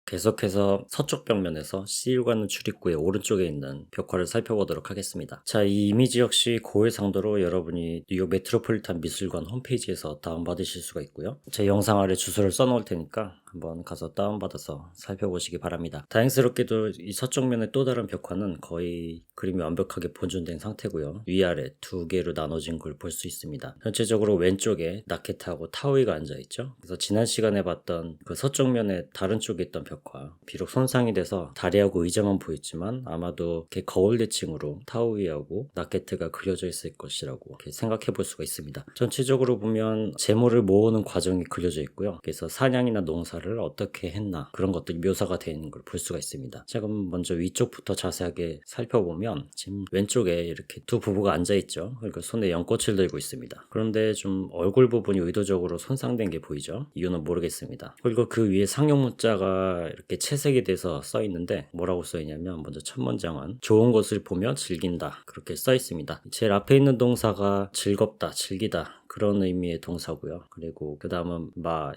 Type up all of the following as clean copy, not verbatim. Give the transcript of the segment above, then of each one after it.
계속해서 서쪽 벽면에서 C일관는 출입구의 오른쪽에 있는 벽화를 살펴보도록 하겠습니다. 자, 이 이미지 역시 고해상도로 여러분이 뉴욕 메트로폴리탄 미술관 홈페이지에서 다운받으실 수가 있고요. 제 영상 아래 주소를 써놓을 테니까 한번 가서 다운받아서 살펴보시기 바랍니다. 다행스럽게도 이 서쪽 면의 또 다른 벽화는 거의 그림이 완벽하게 본존된 상태고요. 위아래 두 개로 나눠진 걸 볼 수 있습니다. 전체적으로 왼쪽에 나케트하고 타오이가 앉아있죠. 그래서 지난 시간에 봤던 그 서쪽 면의 다른 쪽에 있던 벽화, 비록 손상이 돼서 다리하고 의자만 보였지만 아마도 이렇게 거울 대칭으로 타오이하고 나케트가 그려져 있을 것이라고 이렇게 생각해 볼 수가 있습니다. 전체적으로 보면 재물을 모으는 과정이 그려져 있고요. 그래서 사냥이나 농사를 어떻게 했나 그런 것들이 묘사가 되어 있는 걸 볼 수가 있습니다. 자, 그럼 먼저 위쪽부터 자세하게 살펴보면 지금 왼쪽에 이렇게 두 부부가 앉아있죠. 그리고 손에 연꽃을 들고 있습니다. 그런데 좀 얼굴 부분이 의도적으로 손상된 게 보이죠. 이유는 모르겠습니다. 그리고 그 위에 상용 문자가 이렇게 채색이 돼서 써 있는데 뭐라고 써 있냐면 먼저 첫 문장은 좋은 것을 보며 즐긴다 그렇게 써 있습니다. 제일 앞에 있는 동사가 즐겁다, 즐기다 그런 의미의 동사고요. 그리고 그 다음은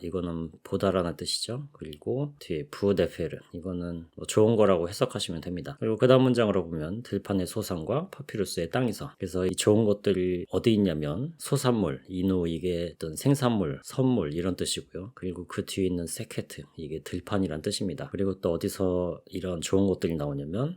이거는 보다라는 뜻이죠. 그리고 뒤에 부데페르 이거는 뭐 좋은 거라고 해석하시면 됩니다. 그리고 그 다음 문장으로 보면 들판의 소산과 파피루스의 땅이서 그래서 이 좋은 것들이 어디 있냐면 소산물, 인후 이게 어떤 생산물, 선물 이런 뜻이고요. 그리고 그 뒤에 있는 세케트 이게 들판이란 뜻입니다. 그리고 또 어디서 이런 좋은 것들이 나오냐면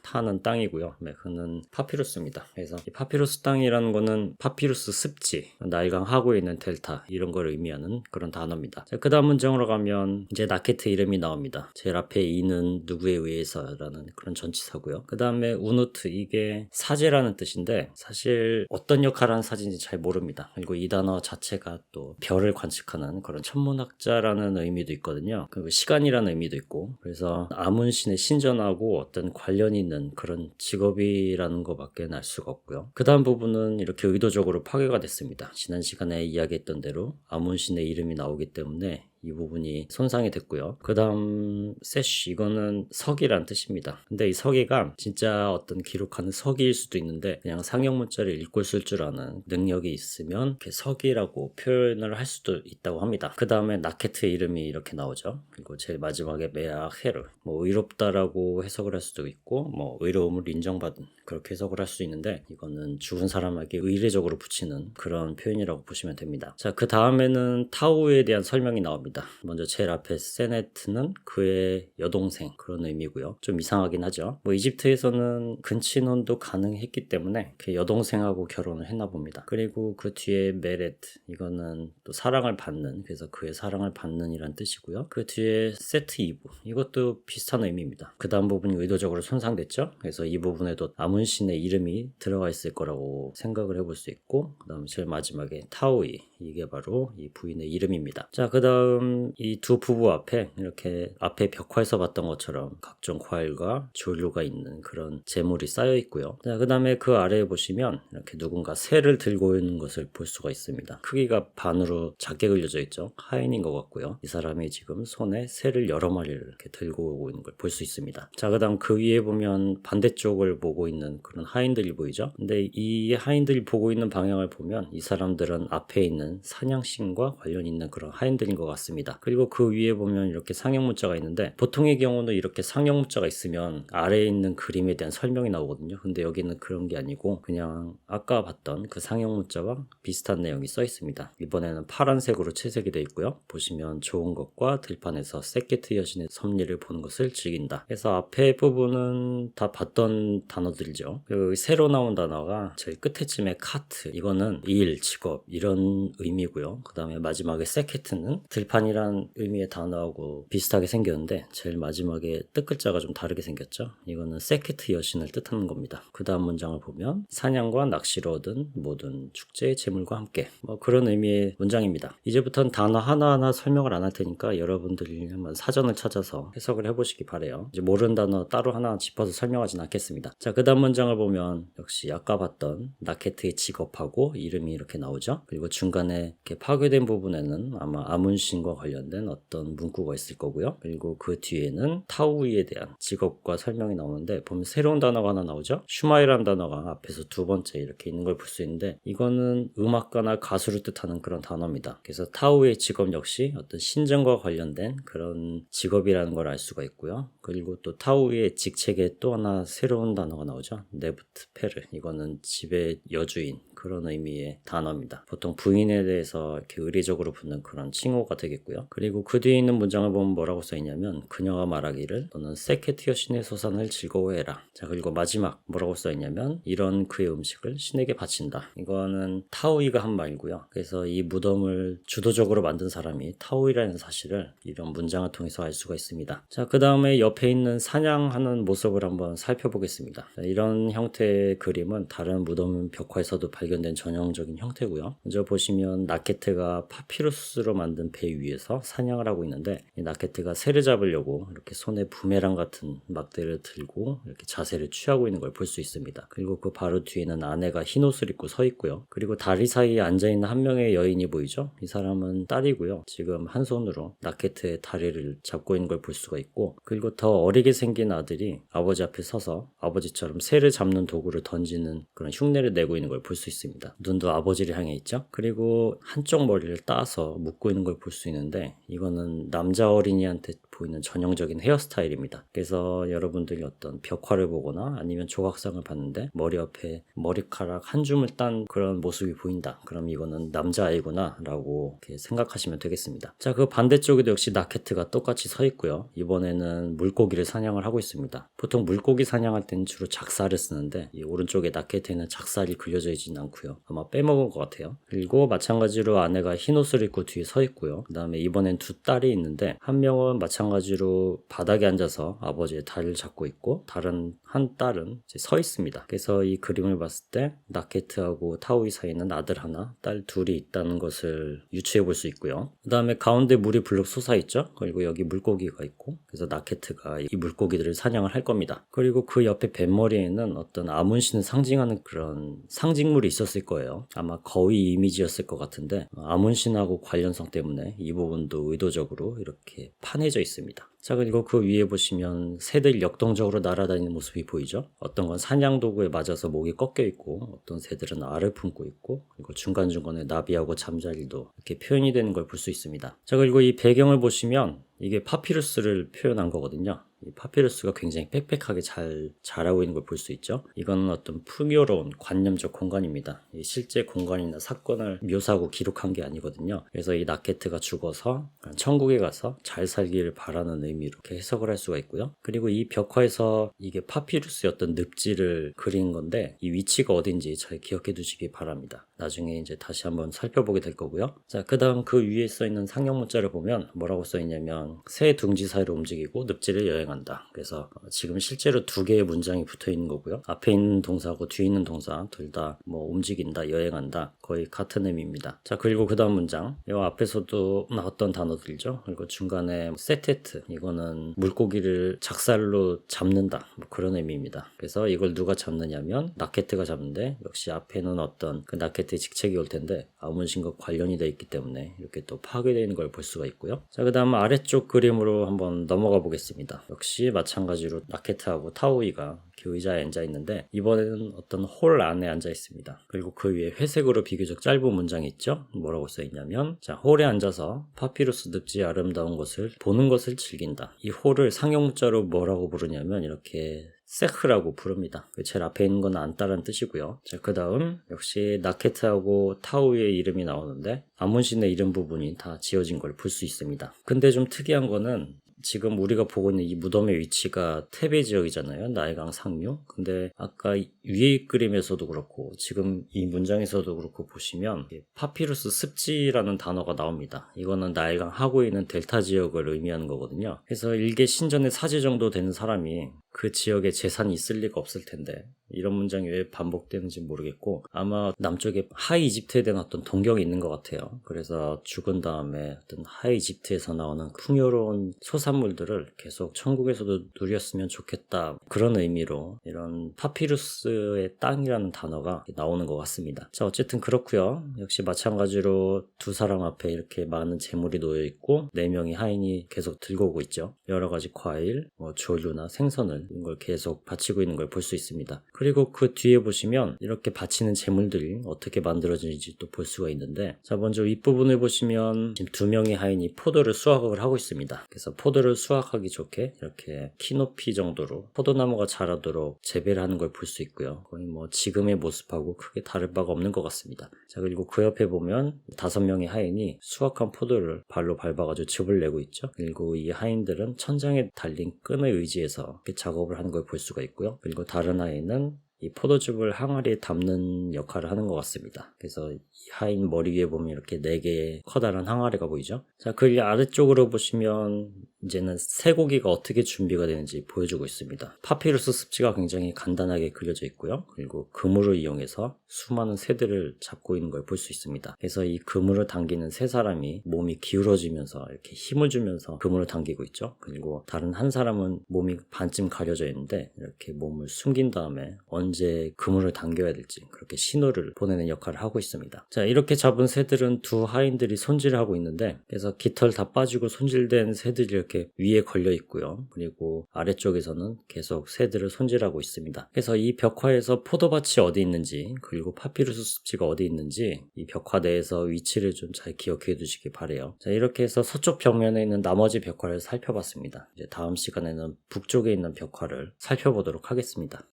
타는 땅이고요. 메크는 파피루스입니다. 그래서 이 파피루스 땅이라는 거는 파피루스 습지 나일강 하구에 있는 델타 이런 걸 의미하는 그런 단어입니다. 그 다음 문장으로 가면 이제 나케트 이름이 나옵니다. 제일 앞에 이는 누구에 의해서라는 그런 전치사고요. 그 다음에 우누트 이게 사제라는 뜻인데 사실 어떤 역할을 하는 사제인지 잘 모릅니다. 그리고 이 단어 자체가 또 별을 관측하는 그런 천문학자라는 의미도 있거든요. 그리고 시간이라는 의미도 있고 그래서 아문신의 신전하고 어떤 관련이 있는 그런 직업이라는 것밖에 알 수가 없고요. 그 다음 부분은 이렇게 의도적으로 파괴가 됐습니다. 지난 시간에 이야기했던 대로 아문신의 이름이 나오기 때문에 이 부분이 손상이 됐고요. 그 다음 세쉬 이거는 서기란 뜻입니다. 근데 이 서기가 진짜 어떤 기록하는 서기일 수도 있는데 그냥 상형 문자를 읽고 쓸 줄 아는 능력이 있으면 이렇게 서기라고 표현을 할 수도 있다고 합니다. 그 다음에 나케트의 이름이 이렇게 나오죠. 그리고 제일 마지막에 메아헤르 뭐 의롭다라고 해석을 할 수도 있고 뭐 의로움을 인정받은 그렇게 해석을 할 수 있는데 이거는 죽은 사람에게 의례적으로 붙이는 그런 표현이라고 보시면 됩니다. 자, 그 다음에는 타우에 대한 설명이 나옵니다. 먼저 제일 앞에 세네트는 그의 여동생 그런 의미고요. 좀 이상하긴 하죠. 뭐 이집트에서는 근친혼도 가능했기 때문에 그 여동생하고 결혼을 했나 봅니다. 그리고 그 뒤에 메레트 이거는 또 사랑을 받는 그래서 그의 사랑을 받는 이란 뜻이고요. 그 뒤에 세트 이브 이것도 비슷한 의미입니다. 그 다음 부분이 의도적으로 손상됐죠. 그래서 이 부분에도 아문신의 이름이 들어가 있을 거라고 생각을 해볼 수 있고 그 다음 제일 마지막에 타오이 이게 바로 이 부인의 이름입니다. 자, 그 다음 이 두 부부 앞에 이렇게 앞에 벽화에서 봤던 것처럼 각종 과일과 조류가 있는 그런 재물이 쌓여 있고요. 자, 그 다음에 그 아래에 보시면 이렇게 누군가 새를 들고 있는 것을 볼 수가 있습니다. 크기가 반으로 작게 그려져 있죠. 하인인 것 같고요. 이 사람이 지금 손에 새를 여러 마리를 이렇게 들고 오고 있는 걸 볼 수 있습니다. 자, 그 다음 그 위에 보면 반대쪽을 보고 있는 그런 하인들이 보이죠. 근데 이 하인들이 보고 있는 방향을 보면 이 사람들은 앞에 있는 사냥신과 관련 있는 그런 하인들인 것 같습니다. 그리고 그 위에 보면 이렇게 상형 문자가 있는데 보통의 경우는 이렇게 상형 문자가 있으면 아래에 있는 그림에 대한 설명이 나오거든요. 근데 여기는 그런 게 아니고 그냥 아까 봤던 그 상형 문자와 비슷한 내용이 써 있습니다. 이번에는 파란색으로 채색이 되어 있고요. 보시면 좋은 것과 들판에서 세케트 여신의 섭리를 보는 것을 즐긴다. 그래서 앞에 부분은 다 봤던 단어들이죠. 그 새로 나온 단어가 제일 끝에쯤에 카트 이거는 일, 직업 이런 의미고요. 그 다음에 마지막에 세케트는 들판이란 의미의 단어하고 비슷하게 생겼는데 제일 마지막에 뜻 글자가 좀 다르게 생겼죠. 이거는 세케트 여신을 뜻하는 겁니다. 그 다음 문장을 보면 사냥과 낚시로 얻은 모든 축제의 재물과 함께 뭐 그런 의미의 문장입니다. 이제부터는 단어 하나하나 설명을 안 할 테니까 여러분들이 한번 사전을 찾아서 해석을 해보시기 바래요. 이제 모르는 단어 따로 하나 짚어서 설명하진 않겠습니다. 자, 그 다음 문장을 보면 역시 아까 봤던 나케트의 직업하고 이름이 이렇게 나오죠. 그리고 중간에 이렇게 파괴된 부분에는 아마 아문신과 신전과 관련된 어떤 문구가 있을 거고요. 그리고 그 뒤에는 타우이에 대한 직업과 설명이 나오는데 보면 새로운 단어가 하나 나오죠. 슈마이라는 단어가 앞에서 두 번째 이렇게 있는 걸 볼 수 있는데 이거는 음악가나 가수를 뜻하는 그런 단어입니다. 그래서 타우의 직업 역시 어떤 신전과 관련된 그런 직업이라는 걸 알 수가 있고요. 그리고 또 타우의 직책에 또 하나 새로운 단어가 나오죠. 네부트페르. 이거는 집의 여주인 그런 의미의 단어입니다. 보통 부인에 대해서 이렇게 의례적으로 붙는 그런 칭호가 되겠고요. 그리고 그 뒤에 있는 문장을 보면 뭐라고 써있냐면 그녀가 말하기를 너는 세케티어 신의 소산을 즐거워해라. 자, 그리고 마지막 뭐라고 써있냐면 이런 그의 음식을 신에게 바친다. 이거는 타오이가 한 말이고요. 그래서 이 무덤을 주도적으로 만든 사람이 타오이라는 사실을 이런 문장을 통해서 알 수가 있습니다. 자, 그 다음에 옆에 있는 사냥하는 모습을 한번 살펴보겠습니다. 자, 이런 형태의 그림은 다른 무덤 벽화에서도 발견된 전형적인 형태고요. 먼저 보시면 나케트가 파피루스로 만든 배 위에서 사냥을 하고 있는데 이 나케트가 새를 잡으려고 이렇게 손에 부메랑 같은 막대를 들고 이렇게 자세를 취하고 있는 걸 볼 수 있습니다. 그리고 그 바로 뒤에는 아내가 흰 옷을 입고 서 있고요. 그리고 다리 사이에 앉아있는 한 명의 여인이 보이죠? 이 사람은 딸이고요. 지금 한 손으로 나케트의 다리를 잡고 있는 걸 볼 수가 있고 그리고 더 어리게 생긴 아들이 아버지 앞에 서서 아버지처럼 새를 잡는 도구를 던지는 그런 흉내를 내고 있는 걸 볼 수 있습니다. 눈도 아버지를 향해 있죠. 그리고 한쪽 머리를 따서 묶고 있는 걸 볼 수 있는데 이거는 남자 어린이한테 보이는 전형적인 헤어스타일입니다. 그래서 여러분들이 어떤 벽화를 보거나 아니면 조각상을 봤는데 머리 옆에 머리카락 한 줌을 딴 그런 모습이 보인다. 그럼 이거는 남자아이구나 라고 이렇게 생각하시면 되겠습니다. 자, 그 반대쪽에도 역시 나케트가 똑같이 서 있고요. 이번에는 물고기를 사냥을 하고 있습니다. 보통 물고기 사냥할 때는 주로 작살을 쓰는데 이 오른쪽에 나케트에는 작살이 그려져 있진 않고요. 아마 빼먹은 것 같아요. 그리고 마찬가지로 아내가 흰 옷을 입고 뒤에 서 있고요. 그 다음에 이번엔 두 딸이 있는데 한 명은 마찬가지로 바닥에 앉아서 아버지의 다리를 잡고 있고 다른 한 딸은 이제 서 있습니다. 그래서 이 그림을 봤을 때 나케트하고 타오이 사이에는 아들 하나, 딸 둘이 있다는 것을 유추해 볼 수 있고요. 그 다음에 가운데 물이 불룩 솟아있죠. 그리고 여기 물고기가 있고 그래서 나케트가 이 물고기들을 사냥을 할 겁니다. 그리고 그 옆에 뱃머리에는 어떤 아문신을 상징하는 그런 상징물이 있었을 거예요. 아마 거위 이미지였을 것 같은데 아문신하고 관련성 때문에 이 부분도 의도적으로 이렇게 파내져 있습니다. 자, 그리고 그 위에 보시면 새들이 역동적으로 날아다니는 모습이 보이죠? 어떤 건 사냥 도구에 맞아서 목이 꺾여 있고 어떤 새들은 알을 품고 있고 그리고 중간중간에 나비하고 잠자리도 이렇게 표현이 되는 걸 볼 수 있습니다. 자, 그리고 이 배경을 보시면 이게 파피루스를 표현한 거거든요. 이 파피루스가 굉장히 빽빽하게 잘 자라고 있는 걸 볼 수 있죠. 이거는 어떤 풍요로운 관념적 공간입니다. 실제 공간이나 사건을 묘사하고 기록한 게 아니거든요. 그래서 이 나케트가 죽어서 천국에 가서 잘 살기를 바라는 의미로 이렇게 해석을 할 수가 있고요. 그리고 이 벽화에서 이게 파피루스의 어떤 늪지를 그린 건데 이 위치가 어딘지 잘 기억해 두시기 바랍니다. 나중에 이제 다시 한번 살펴보게 될 거고요. 자, 그 다음 그 위에 써있는 상형 문자를 보면 뭐라고 써있냐면 새 둥지 사이로 움직이고 늪지를 여행한다. 그래서 지금 실제로 두 개의 문장이 붙어 있는 거고요. 앞에 있는 동사하고 뒤에 있는 동사 둘 다 뭐 움직인다, 여행한다 거의 같은 의미입니다. 자, 그리고 그 다음 문장 이 앞에서도 나왔던 단어들이죠. 그리고 중간에 세테트 이거는 물고기를 작살로 잡는다 뭐 그런 의미입니다. 그래서 이걸 누가 잡느냐면 나케트가 잡는데 역시 앞에는 어떤 그 나케트의 직책이 올 텐데 아문신과 관련이 되어 있기 때문에 이렇게 또 파괴되어 있는 걸 볼 수가 있고요. 자, 그 다음 아래쪽 그림으로 한번 넘어가 보겠습니다. 역시 마찬가지로 나케트하고 타오이가 의자에 앉아 있는데 이번에는 어떤 홀 안에 앉아 있습니다. 그리고 그 위에 회색으로 비교적 짧은 문장이 있죠. 뭐라고 써 있냐면 자, 홀에 앉아서 파피루스 늪지의 아름다운 것을 보는 것을 즐긴다. 이 홀을 상형 문자로 뭐라고 부르냐면 이렇게 세흐라고 부릅니다. 제일 앞에 있는 건 안다라는 뜻이고요. 자, 그 다음 역시 나케트하고 타우의 이름이 나오는데 아문신의 이름 부분이 다 지어진 걸 볼 수 있습니다. 근데 좀 특이한 거는 지금 우리가 보고 있는 이 무덤의 위치가 테베 지역이잖아요. 나일강 상류. 근데 아까 위에 그림에서도 그렇고 지금 이 문장에서도 그렇고 보시면 파피루스 습지라는 단어가 나옵니다. 이거는 나일강 하구에 있는 델타 지역을 의미하는 거거든요. 그래서 일개 신전의 사제 정도 되는 사람이 그 지역에 재산이 있을 리가 없을 텐데 이런 문장이 왜 반복되는지 모르겠고 아마 남쪽에 하이이집트에 대한 어떤 동경이 있는 것 같아요. 그래서 죽은 다음에 어떤 하이이집트에서 나오는 풍요로운 소산물들을 계속 천국에서도 누렸으면 좋겠다 그런 의미로 이런 파피루스의 땅이라는 단어가 나오는 것 같습니다. 자, 어쨌든 그렇고요. 역시 마찬가지로 두 사람 앞에 이렇게 많은 재물이 놓여 있고 4명의 하인이 계속 들고 오고 있죠. 여러 가지 과일, 조류나 생선을 이런 걸 계속 바치고 있는 걸 볼 수 있습니다. 그리고 그 뒤에 보시면 이렇게 바치는 재물들이 어떻게 만들어지는지 또 볼 수가 있는데, 자, 먼저 윗부분을 보시면 지금 2명의 하인이 포도를 수확을 하고 있습니다. 그래서 포도를 수확하기 좋게 이렇게 키높이 정도로 포도나무가 자라도록 재배를 하는 걸 볼 수 있고요. 거의 지금의 모습하고 크게 다를 바가 없는 것 같습니다. 자, 그리고 그 옆에 보면 5명의 하인이 수확한 포도를 발로 밟아가지고 즙을 내고 있죠. 그리고 이 하인들은 천장에 달린 끈에 의지해서 이렇게 작업을 하는 걸 볼 수가 있고요. 그리고 다른 하인은 이 포도즙을 항아리에 담는 역할을 하는 것 같습니다. 그래서 이 하인 머리 위에 보면 이렇게 4개의 커다란 항아리가 보이죠. 자, 그 아래쪽으로 보시면 이제는 쇠고기가 어떻게 준비가 되는지 보여주고 있습니다. 파피루스 습지가 굉장히 간단하게 그려져 있고요. 그리고 그물을 이용해서 수많은 새들을 잡고 있는 걸 볼 수 있습니다. 그래서 이 그물을 당기는 세 사람이 몸이 기울어지면서 이렇게 힘을 주면서 그물을 당기고 있죠. 그리고 다른 한 사람은 몸이 반쯤 가려져 있는데 이렇게 몸을 숨긴 다음에 언제 그물을 당겨야 될지 그렇게 신호를 보내는 역할을 하고 있습니다. 자, 이렇게 잡은 새들은 두 하인들이 손질을 하고 있는데, 그래서 깃털 다 빠지고 손질된 새들이 이렇게 위에 걸려 있고요. 그리고 아래쪽에서는 계속 새들을 손질하고 있습니다. 그래서 이 벽화에서 포도밭이 어디 있는지 그리고 파피루스 습지가 어디 있는지 이 벽화 내에서 위치를 좀 잘 기억해 두시기 바래요. 자, 이렇게 해서 서쪽 벽면에 있는 나머지 벽화를 살펴봤습니다. 이제 다음 시간에는 북쪽에 있는 벽화를 살펴보도록 하겠습니다.